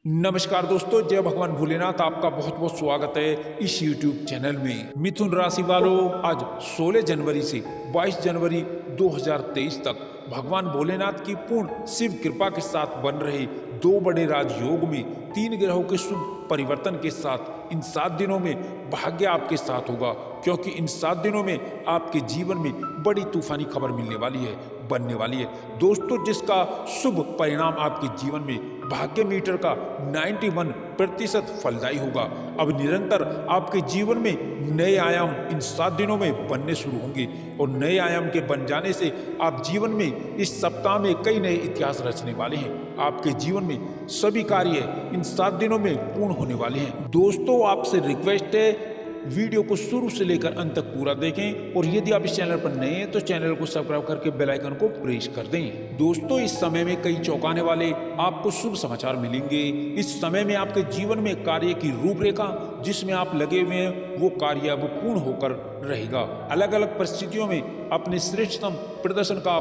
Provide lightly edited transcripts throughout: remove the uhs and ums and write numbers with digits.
नमस्कार दोस्तों, जय भगवान भोलेनाथ। आपका बहुत बहुत स्वागत है इस YouTube चैनल में। मिथुन राशि वालों, आज 16 जनवरी से 22 जनवरी 2023 तक भगवान भोलेनाथ की पूर्ण शिव कृपा के साथ बन रहे दो बड़े राजयोग में 3 ग्रहों के शुभ परिवर्तन के साथ इन 7 दिनों में भाग्य आपके साथ होगा, क्योंकि इन 7 दिनों में आपके जीवन में बड़ी तूफानी खबर मिलने वाली है, बनने वाली है दोस्तों, जिसका शुभ परिणाम आपके जीवन में भाग्य मीटर का 91% फलदायी होगा। अब निरंतर आपके जीवन में नए आयाम इन 7 दिनों में बनने शुरू होंगे और नए आयाम के बन जाने से आप जीवन में इस सप्ताह में कई नए इतिहास रचने वाले हैं। आपके जीवन में सभी कार्य इन 7 दिनों में पूर्ण होने वाले हैं। दोस्तों, आपसे रिक्वेस्ट है, वीडियो को शुरू से लेकर अंत तक पूरा देखें और यदि आप इस चैनल पर नए हैं तो चैनल को सब्सक्राइब करके बेल आइकन को प्रेस कर दें। दोस्तों, इस समय में कई चौंकाने वाले आपको शुभ समाचार मिलेंगे। इस समय में आपके जीवन में कार्य की रूपरेखा जिसमें आप लगे हुए हैं वो कार्य अब पूर्ण होकर रहेगा। अलग अलग परिस्थितियों में अपने श्रेष्ठतम प्रदर्शन का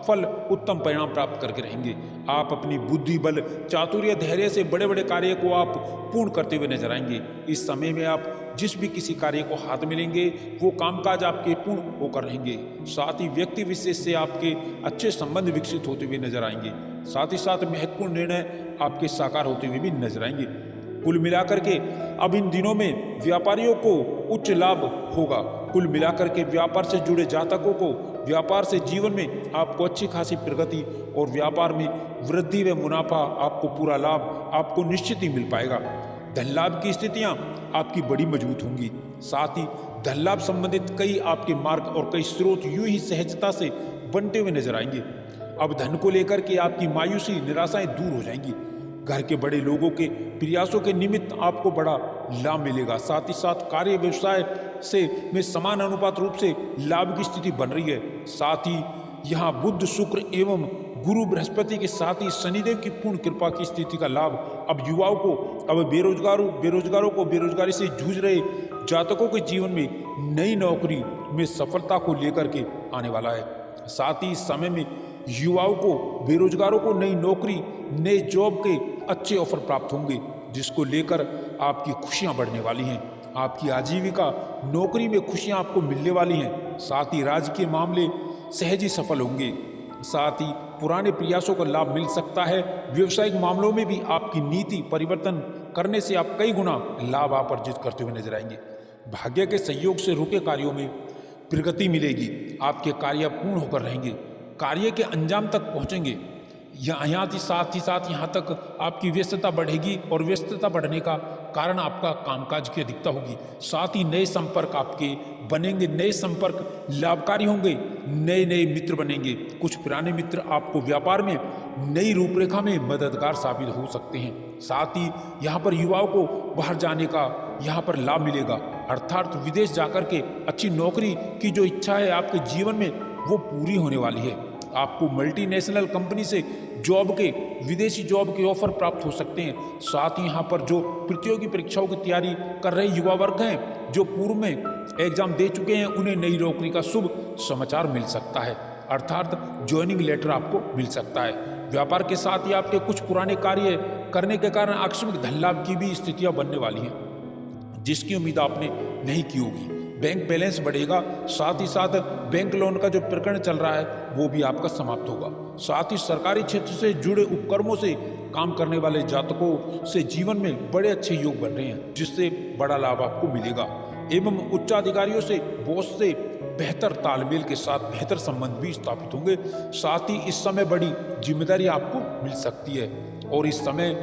फल उत्तम परिणाम प्राप्त करके रहेंगे। आप अपनी बुद्धि बल चातुर्य धैर्य से बड़े बड़े कार्य को आप पूर्ण करते हुए नजर आएंगे। इस समय में आप जिस भी किसी कार्य को हाथ मिलेंगे वो कामकाज आपके पूर्ण होकर रहेंगे। साथ ही व्यक्ति विशेष से आपके अच्छे संबंध विकसित होते हुए नजर आएंगे। साथ ही साथ महत्वपूर्ण निर्णय आपके साकार होते हुए भी नजर आएंगे। कुल मिलाकर के अब इन दिनों में व्यापारियों को उच्च लाभ होगा। कुल मिलाकर के व्यापार से जुड़े जातकों को व्यापार से जीवन में आपको अच्छी खासी प्रगति और व्यापार में वृद्धि व मुनाफा, आपको पूरा लाभ आपको निश्चित ही मिल पाएगा। धन लाभ की स्थितियां आपकी बड़ी मजबूत होंगी। साथ ही धन लाभ संबंधित कई आपके मार्ग और कई स्रोत यूं ही सहजता से बनते हुए नजर आएंगे। अब धन को लेकर के आपकी मायूसी निराशाएं दूर हो जाएंगी। घर के बड़े लोगों के प्रयासों के निमित्त आपको बड़ा लाभ मिलेगा। साथ ही साथ कार्य व्यवसाय से में समान अनुपात रूप से लाभ की स्थिति बन रही है। साथ ही यहाँ बुध शुक्र एवं गुरु बृहस्पति के साथ ही शनिदेव की पूर्ण कृपा की स्थिति का लाभ अब युवाओं को, अब बेरोजगारों को, बेरोजगारी से जूझ रहे जातकों के जीवन में नई नौकरी में सफलता को लेकर के आने वाला है। साथ ही इस समय में युवाओं को, बेरोजगारों को नई नौकरी, नए जॉब के अच्छे ऑफर प्राप्त होंगे, जिसको लेकर आपकी खुशियां बढ़ने वाली हैं। आपकी आजीविका नौकरी में खुशियां आपको मिलने वाली हैं। साथ ही राजकीय मामले सहज ही सफल होंगे। साथ ही पुराने प्रयासों का लाभ मिल सकता है। व्यवसायिक मामलों में भी आपकी नीति परिवर्तन करने से आप कई गुना लाभ आप अर्जित करते हुए नजर आएंगे। भाग्य के सहयोग से रुके कार्यों में प्रगति मिलेगी। आपके कार्य पूर्ण होकर रहेंगे, कार्य के अंजाम तक पहुंचेंगे। साथ ही साथ यहाँ तक आपकी व्यस्तता बढ़ेगी और व्यस्तता बढ़ने का कारण आपका कामकाज की अधिकता होगी। साथ ही नए संपर्क आपके बनेंगे, नए संपर्क लाभकारी होंगे, नए नए मित्र बनेंगे। कुछ पुराने मित्र आपको व्यापार में नई रूपरेखा में मददगार साबित हो सकते हैं। साथ ही यहाँ पर युवाओं को बाहर जाने का यहाँ पर लाभ मिलेगा, अर्थात विदेश जाकर के अच्छी नौकरी की जो इच्छा है आपके जीवन में वो पूरी होने वाली है। आपको मल्टीनेशनल कंपनी से विदेशी जॉब के ऑफर प्राप्त हो सकते हैं। साथ ही यहाँ पर जो प्रतियोगी परीक्षाओं की तैयारी कर रहे युवा वर्ग हैं, जो पूर्व में एग्जाम दे चुके हैं, उन्हें नई नौकरी का शुभ समाचार मिल सकता है, अर्थात ज्वाइनिंग लेटर आपको मिल सकता है। व्यापार के साथ ही आपके कुछ पुराने कार्य करने के कारण आकस्मिक धन लाभ की भी स्थितियां बनने वाली हैं, जिसकी उम्मीद आपने नहीं की होगी। बैंक बैलेंस बढ़ेगा। साथ ही साथ बैंक लोन का जो प्रकरण चल रहा है वो भी आपका समाप्त होगा। साथ ही सरकारी क्षेत्र से जुड़े उपक्रमों से काम करने वाले जातकों से जीवन में बड़े अच्छे योग बन रहे हैं, जिससे बड़ा लाभ आपको मिलेगा। एवं उच्चाधिकारियों से, बॉस से बेहतर तालमेल के साथ बेहतर संबंध भी स्थापित होंगे। साथ ही इस समय बड़ी जिम्मेदारी आपको मिल सकती है और इस समय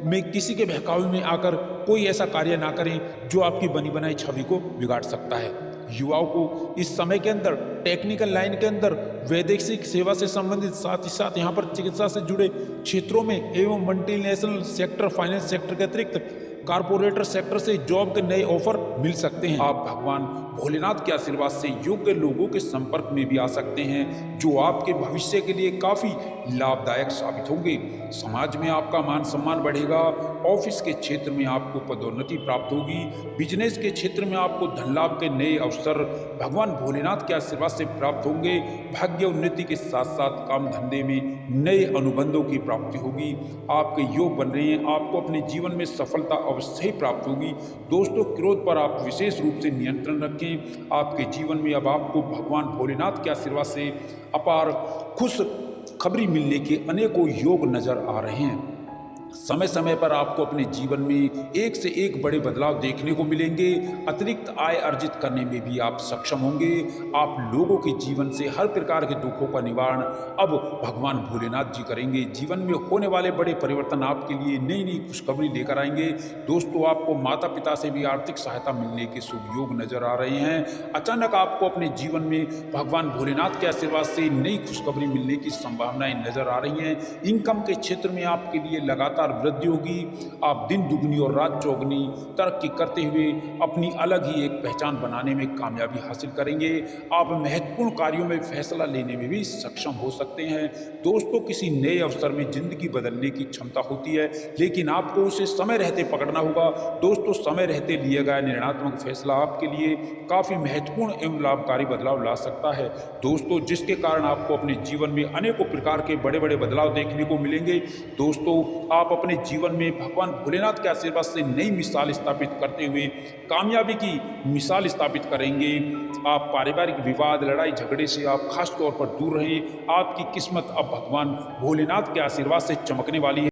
में किसी के बहकावे में आकर कोई ऐसा कार्य ना करें जो आपकी बनी बनाई छवि को बिगाड़ सकता है। युवाओं को इस समय के अंदर टेक्निकल लाइन के अंदर वैदेशिक सेवा से संबंधित, साथ ही साथ यहाँ पर चिकित्सा से जुड़े क्षेत्रों में एवं मल्टीनेशनल सेक्टर, फाइनेंस सेक्टर के अतिरिक्त कारपोरेटर सेक्टर से जॉब के नए ऑफर मिल सकते हैं। आप भगवान भोलेनाथ के आशीर्वाद से योग्य लोगों के संपर्क में भी आ सकते हैं, जो आपके भविष्य के लिए काफी लाभदायक साबित होंगे। समाज में आपका मान सम्मान बढ़ेगा। ऑफिस के क्षेत्र में आपको पदोन्नति प्राप्त होगी। बिजनेस के क्षेत्र में आपको धन लाभ के नए अवसर भगवान भोलेनाथ के आशीर्वाद से प्राप्त होंगे। भाग्य उन्नति के साथ साथ काम धंधे में नए अनुबंधों की प्राप्ति होगी। आपके योग बन रहे हैं। आपको अपने जीवन में सफलता अवश्य ही प्राप्त होगी। दोस्तों, क्रोध पर आप विशेष रूप से नियंत्रण रखें। आपके जीवन में अब आपको भगवान भोलेनाथ के आशीर्वाद से अपार खुश खबरी मिलने के अनेकों योग नजर आ रहे हैं। समय समय पर आपको अपने जीवन में एक से एक बड़े बदलाव देखने को मिलेंगे। अतिरिक्त आय अर्जित करने में भी आप सक्षम होंगे। आप लोगों के जीवन से हर प्रकार के दुखों का निवारण अब भगवान भोलेनाथ जी करेंगे। जीवन में होने वाले बड़े परिवर्तन आपके लिए नई नई खुशखबरी लेकर आएंगे। दोस्तों, आपको माता पिता से भी आर्थिक सहायता मिलने के शुभ योग नजर आ रहे हैं। अचानक आपको अपने जीवन में भगवान भोलेनाथ के आशीर्वाद से नई खुशखबरी मिलने की संभावनाएं नजर आ रही हैं। इनकम के क्षेत्र में आपके लिए लगातार वृद्धि होगी। आप दिन दुगनी और रात चौगनी तरक्की करते हुए अपनी अलग ही एक पहचान बनाने में कामयाबी हासिल करेंगे। आप महत्वपूर्ण कार्यों में फैसला लेने में भी सक्षम हो सकते हैं। दोस्तों, किसी नए अवसर में जिंदगी बदलने की क्षमता होती है, लेकिन आपको उसे समय रहते पकड़ना होगा। दोस्तों, समय रहते लिया गया निर्णयात्मक फैसला आपके लिए काफी महत्वपूर्ण एवं लाभकारी बदलाव ला सकता है। दोस्तों, जिसके कारण आपको अपने जीवन में अनेकों प्रकार के बड़े बड़े बदलाव देखने को मिलेंगे। दोस्तों, आप अपने जीवन में भगवान भोलेनाथ के आशीर्वाद से नई मिसाल स्थापित करते हुए कामयाबी की मिसाल स्थापित करेंगे। आप पारिवारिक विवाद, लड़ाई झगड़े से आप खास तौर पर दूर रहें। आपकी किस्मत अब भगवान भोलेनाथ के आशीर्वाद से चमकने वाली है।